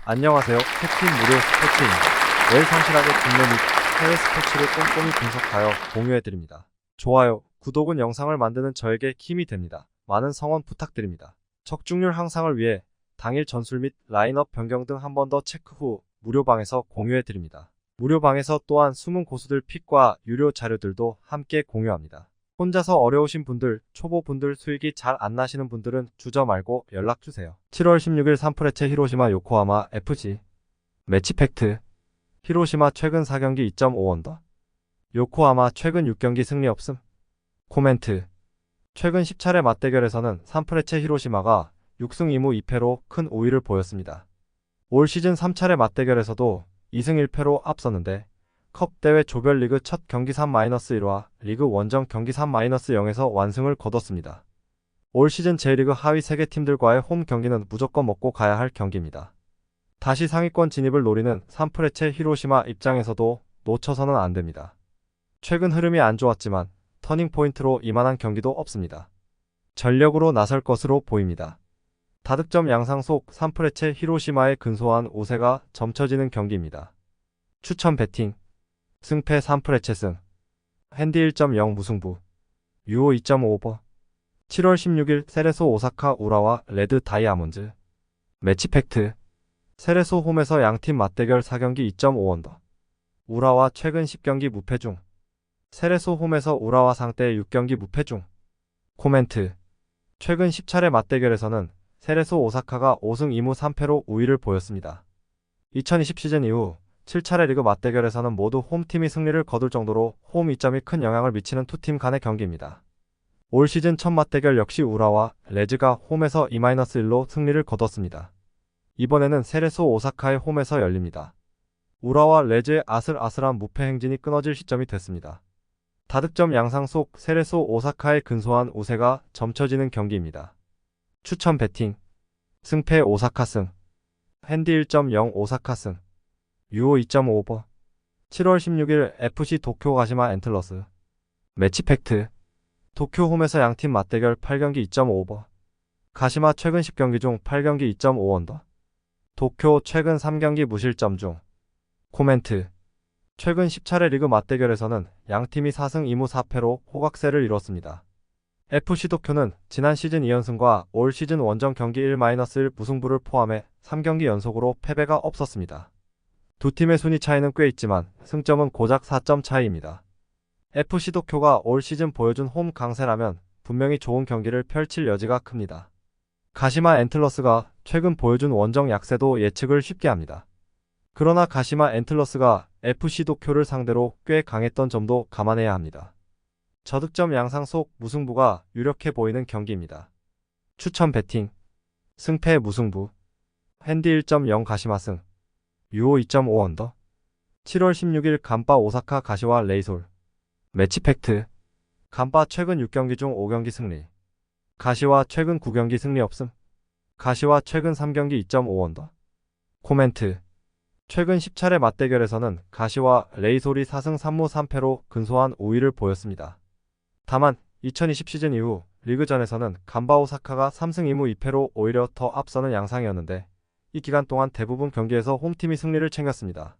안녕하세요. 캡틴 무료 스포츠입니다. 매일 성실하게 국내 및 해외 스포츠를 꼼꼼히 분석하여 공유해드립니다. 좋아요, 구독은 영상을 만드는 저에게 힘이 됩니다. 많은 성원 부탁드립니다. 적중률 향상을 위해 당일 전술 및 라인업 변경 등 한 번 더 체크 후 무료방에서 공유해드립니다. 무료방에서 또한 숨은 고수들 픽과 유료 자료들도 함께 공유합니다. 혼자서 어려우신 분들, 초보분들 수익이 잘 안 나시는 분들은 주저 말고 연락주세요. 7월 16일 산프레체 히로시마 요코하마 FC 매치 팩트. 히로시마 최근 4경기 2.5언더, 요코하마 최근 6경기 승리 없음. 코멘트. 최근 10차례 맞대결에서는 산프레체 히로시마가 6승 2무 2패로 큰 우위를 보였습니다. 올 시즌 3차례 맞대결에서도 2승 1패로 앞섰는데 컵 대회 조별리그 첫 경기 3-1와 리그 원정 경기 3-0에서 완승을 거뒀습니다. 올 시즌 J리그 하위 3개 팀들과의 홈 경기는 무조건 먹고 가야 할 경기입니다. 다시 상위권 진입을 노리는 산프레체 히로시마 입장에서도 놓쳐서는 안 됩니다. 최근 흐름이 안 좋았지만 터닝포인트로 이만한 경기도 없습니다. 전력으로 나설 것으로 보입니다. 다득점 양상 속 산프레체 히로시마의 근소한 우세가 점쳐지는 경기입니다. 추천 배팅. 승패 산프레체 승. 핸디 1.0 무승부. 유오 2.5오버. 7월 16일 세레소 오사카 우라와 레드 다이아몬드. 매치 팩트. 세레소 홈에서 양팀 맞대결 4경기 2.5언더. 우라와 최근 10경기 무패 중. 세레소 홈에서 우라와 상대 6경기 무패 중. 코멘트. 최근 10차례 맞대결에서는 세레소 오사카가 5승 2무 3패로 우위를 보였습니다. 2020 시즌 이후 7차례 리그 맞대결에서는 모두 홈팀이 승리를 거둘 정도로 홈 이점이 큰 영향을 미치는 두 팀 간의 경기입니다. 올 시즌 첫 맞대결 역시 우라와 레즈가 홈에서 2-1로 승리를 거뒀습니다. 이번에는 세레소 오사카의 홈에서 열립니다. 우라와 레즈의 아슬아슬한 무패 행진이 끊어질 시점이 됐습니다. 다득점 양상 속 세레소 오사카의 근소한 우세가 점쳐지는 경기입니다. 추천 배팅. 승패 오사카 승. 핸디 1.0 오사카 승. 유오 2.5오버. 7월 16일 FC 도쿄 가시마 엔틀러스. 매치 팩트. 도쿄 홈에서 양팀 맞대결 8경기 2.5오버. 가시마 최근 10경기 중 8경기 2.5언더. 도쿄 최근 3경기 무실점 중. 코멘트. 최근 10차례 리그 맞대결에서는 양팀이 4승 2무 4패로 호각세를 이뤘습니다. FC 도쿄는 지난 시즌 2연승과 올 시즌 원정 경기 1-1 무승부를 포함해 3경기 연속으로 패배가 없었습니다. 두 팀의 순위 차이는 꽤 있지만 승점은 고작 4점 차이입니다. FC 도쿄가 올 시즌 보여준 홈 강세라면 분명히 좋은 경기를 펼칠 여지가 큽니다. 가시마 엔틀러스가 최근 보여준 원정 약세도 예측을 쉽게 합니다. 그러나 가시마 엔틀러스가 FC 도쿄를 상대로 꽤 강했던 점도 감안해야 합니다. 저득점 양상 속 무승부가 유력해 보이는 경기입니다. 추천 배팅. 승패 무승부. 핸디 1.0 가시마 승. 유오 2.5언더. 7월 16일 간바 오사카 가시와 레이솔. 매치 팩트. 간바 최근 6경기 중 5경기 승리. 가시와 최근 9경기 승리 없음. 가시와 최근 3경기 2.5언더. 코멘트. 최근 10차례 맞대결에서는 가시와 레이솔이 4승 3무 3패로 근소한 우위를 보였습니다. 다만 2020 시즌 이후 리그전에서는 간바 오사카가 3승 2무 2패로 오히려 더 앞서는 양상이었는데 이 기간 동안 대부분 경기에서 홈팀이 승리를 챙겼습니다.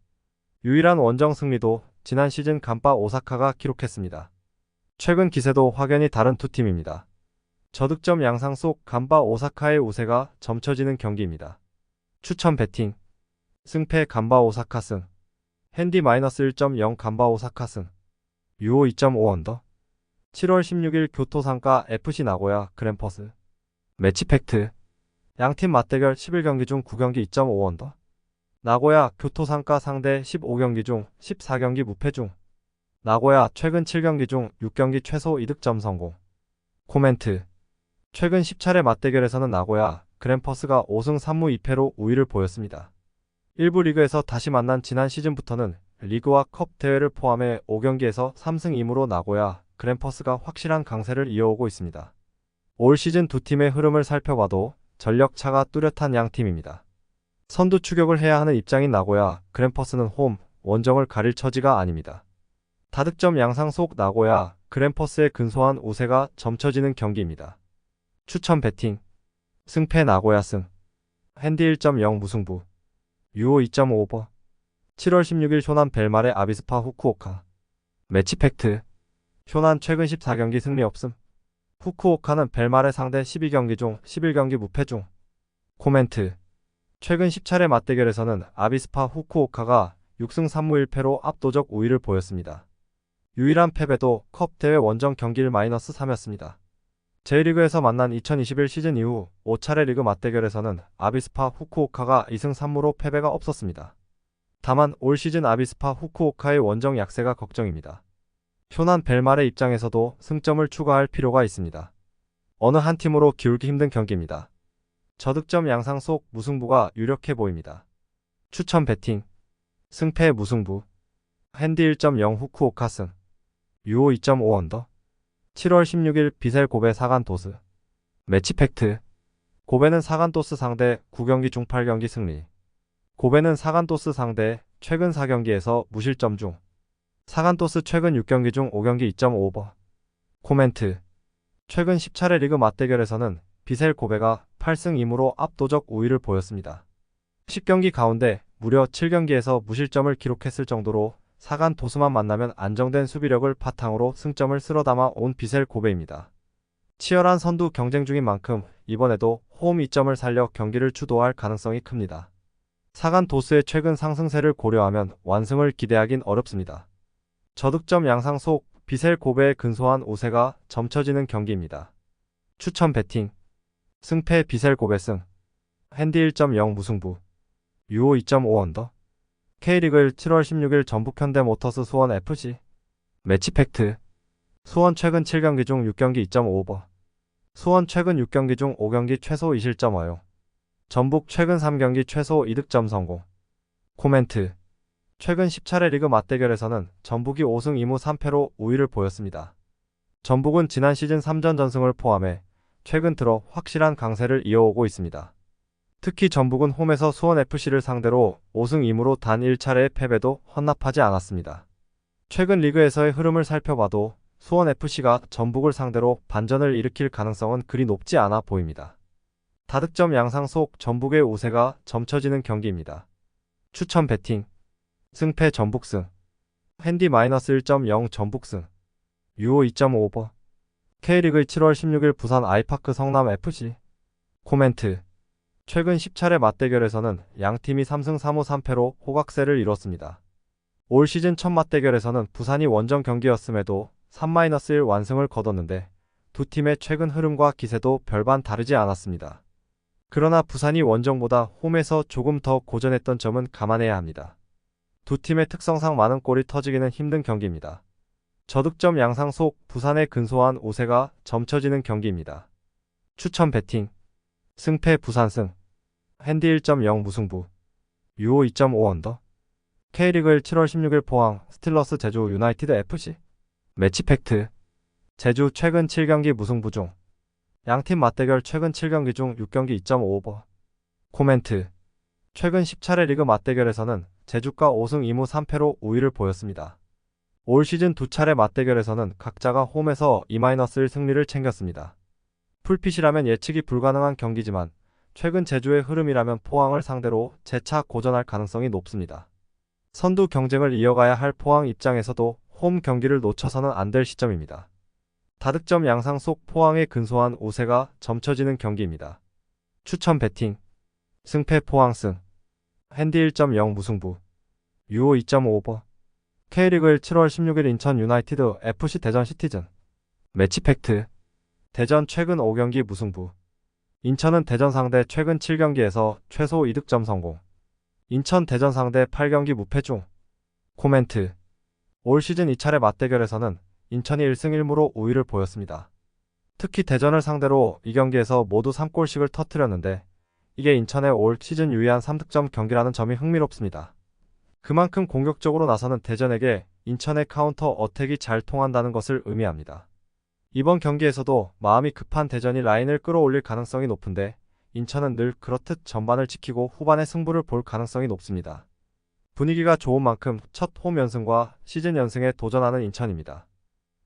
유일한 원정 승리도 지난 시즌 간바 오사카가 기록했습니다. 최근 기세도 확연히 다른 두 팀입니다. 저득점 양상 속 간바 오사카의 우세가 점쳐지는 경기입니다. 추천 배팅. 승패 간바 오사카 승. 핸디 -1.0 간바 오사카 승. 유오 2.5언더. 7월 16일 교토상가 FC 나고야 그랜퍼스. 매치 팩트. 양팀 맞대결 11경기 중 9경기 2.5언더. 나고야 교토상가 상대 15경기 중 14경기 무패 중. 나고야 최근 7경기 중 6경기 최소 이득점 성공. 코멘트. 최근 10차례 맞대결에서는 나고야 그랜퍼스가 5승 3무 2패로 우위를 보였습니다. 일부 리그에서 다시 만난 지난 시즌부터는 리그와 컵 대회를 포함해 5경기에서 3승 2무로 나고야 그랜퍼스가 확실한 강세를 이어오고 있습니다. 올 시즌 두 팀의 흐름을 살펴봐도 전력 차가 뚜렷한 양 팀입니다. 선두 추격을 해야 하는 입장인 나고야 그랜퍼스는 홈, 원정을 가릴 처지가 아닙니다. 다득점 양상 속 나고야 그랜퍼스의 근소한 우세가 점쳐지는 경기입니다. 추천 배팅. 승패 나고야 승. 핸디 1.0 무승부. 유오 2.5오버. 7월 16일 쇼난 벨말의 아비스파 후쿠오카. 매치 팩트. 쇼난 최근 14경기 승리 없음. 후쿠오카는 벨말의 상대 12경기 중 11경기 무패 중. 코멘트. 최근 10차례 맞대결에서는 아비스파 후쿠오카가 6승 3무 1패로 압도적 우위를 보였습니다. 유일한 패배도 컵 대회 원정 경기를 -3였습니다. J리그에서 만난 2021 시즌 이후 5차례 리그 맞대결에서는 아비스파 후쿠오카가 2승 3무로 패배가 없었습니다. 다만 올 시즌 아비스파 후쿠오카의 원정 약세가 걱정입니다. 쇼난 벨말의 입장에서도 승점을 추가할 필요가 있습니다. 어느 한 팀으로 기울기 힘든 경기입니다. 저득점 양상 속 무승부가 유력해 보입니다. 추천 배팅. 승패 무승부. 핸디 1.0 후쿠오카 승. 유오 2.5 언더. 7월 16일 비셀 고베 사간 도스. 매치 팩트. 고베는 사간 도스 상대 9경기 중 8경기 승리. 고베는 사간 도스 상대 최근 4경기에서 무실점 중. 사간 도스 최근 6경기 중 5경기 2.5오버. 코멘트. 최근 10차례 리그 맞대결에서는 비셀 고베가 8승 2무로 압도적 우위를 보였습니다. 10경기 가운데 무려 7경기에서 무실점을 기록했을 정도로 사간 도스만 만나면 안정된 수비력을 바탕으로 승점을 쓸어담아 온 비셀 고베입니다. 치열한 선두 경쟁 중인 만큼 이번에도 홈 이점을 살려 경기를 주도할 가능성이 큽니다. 사간 도스의 최근 상승세를 고려하면 완승을 기대하긴 어렵습니다. 저득점 양상 속 비셀 고베의 근소한 우세가 점쳐지는 경기입니다. 추천 배팅. 승패 비셀 고베 승. 핸디 1.0 무승부. 유오 2.5 언더. K리그 1 7월 16일 전북 현대모터스 수원 FC. 매치 팩트. 수원 최근 7경기 중 6경기 2.5오버. 수원 최근 6경기 중 5경기 최소 2실점 허용. 전북 최근 3경기 최소 2득점 성공. 코멘트. 최근 10차례 리그 맞대결에서는 전북이 5승 2무 3패로 우위를 보였습니다. 전북은 지난 시즌 3전 전승을 포함해 최근 들어 확실한 강세를 이어오고 있습니다. 특히 전북은 홈에서 수원FC를 상대로 5승 2무로 단 1차례의 패배도 헌납하지 않았습니다. 최근 리그에서의 흐름을 살펴봐도 수원FC가 전북을 상대로 반전을 일으킬 가능성은 그리 높지 않아 보입니다. 다득점 양상 속 전북의 우세가 점쳐지는 경기입니다. 추천 배팅. 승패 전북승. 핸디 -1.0 전북승. 유오 2.5오버. K리그 7월 16일 부산 아이파크 성남FC. 코멘트. 최근 10차례 맞대결에서는 양팀이 3승 3무 3패로 호각세를 이뤘습니다. 올 시즌 첫 맞대결에서는 부산이 원정 경기였음에도 3-1 완승을 거뒀는데 두 팀의 최근 흐름과 기세도 별반 다르지 않았습니다. 그러나 부산이 원정보다 홈에서 조금 더 고전했던 점은 감안해야 합니다. 두 팀의 특성상 많은 골이 터지기는 힘든 경기입니다. 저득점 양상 속 부산의 근소한 우세가 점쳐지는 경기입니다. 추천 배팅. 승패 부산승. 핸디 1.0 무승부. 유오 2.5 언더. K리그 1 7월 16일 포항 스틸러스 제주 유나이티드 FC. 매치 팩트. 제주 최근 7경기 무승부 중. 양팀 맞대결 최근 7경기 중 6경기 2.5오버. 코멘트. 최근 10차례 리그 맞대결에서는 제주가 5승 2무 3패로 우위를 보였습니다. 올 시즌 2차례 맞대결에서는 각자가 홈에서 2-1 승리를 챙겼습니다. 풀핏이라면 예측이 불가능한 경기지만 최근 제주의 흐름이라면 포항을 상대로 재차 고전할 가능성이 높습니다. 선두 경쟁을 이어가야 할 포항 입장에서도 홈 경기를 놓쳐서는 안 될 시점입니다. 다득점 양상 속 포항의 근소한 우세가 점쳐지는 경기입니다. 추천 배팅. 승패 포항승. 핸디 1.0 무승부. 유오 2.5오버. K리그 1 7월 16일 인천 유나이티드 FC 대전 시티즌. 매치 팩트. 대전 최근 5경기 무승부. 인천은 대전 상대 최근 7경기에서 최소 2득점 성공. 인천 대전 상대 8경기 무패 중. 코멘트. 올 시즌 2차례 맞대결에서는 인천이 1승 1무로 우위를 보였습니다. 특히 대전을 상대로 이 경기에서 모두 3골씩을 터뜨렸는데 이게 인천의 올 시즌 유의한 3득점 경기라는 점이 흥미롭습니다. 그만큼 공격적으로 나서는 대전에게 인천의 카운터 어택이 잘 통한다는 것을 의미합니다. 이번 경기에서도 마음이 급한 대전이 라인을 끌어올릴 가능성이 높은데 인천은 늘 그렇듯 전반을 지키고 후반에 승부를 볼 가능성이 높습니다. 분위기가 좋은 만큼 첫 홈 연승과 시즌 연승에 도전하는 인천입니다.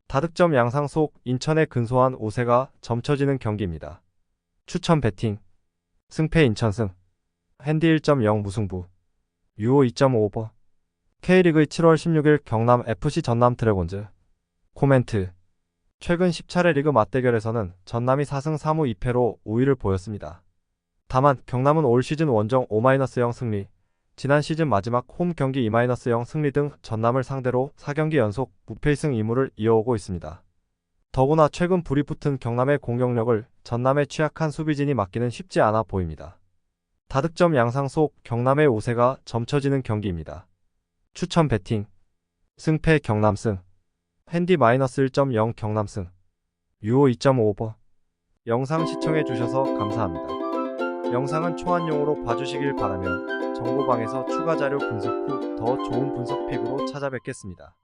다득점 양상 속 인천의 근소한 우세가 점쳐지는 경기입니다. 추천 배팅. 승패 인천승. 핸디 1.0 무승부. 유호 2.5버. K리그 7월 16일 경남 FC 전남 드래곤즈. 코멘트. 최근 10차례 리그 맞대결에서는 전남이 4승 3무 2패로 우위를 보였습니다. 다만 경남은 올 시즌 원정 5-0 승리, 지난 시즌 마지막 홈 경기 2-0 승리 등 전남을 상대로 4경기 연속 무패 2승 2무를 이어오고 있습니다. 더구나 최근 불이 붙은 경남의 공격력을 전남의 취약한 수비진이 막기는 쉽지 않아 보입니다. 다득점 양상 속 경남의 우세가 점쳐지는 경기입니다. 추천 배팅. 승패 경남승. 핸디 -1.0 경남승. 유호 2.5버. 영상 시청해주셔서 감사합니다. 영상은 초안용으로 봐주시길 바라며 정보방에서 추가 자료 분석 후 더 좋은 분석 픽으로 찾아뵙겠습니다.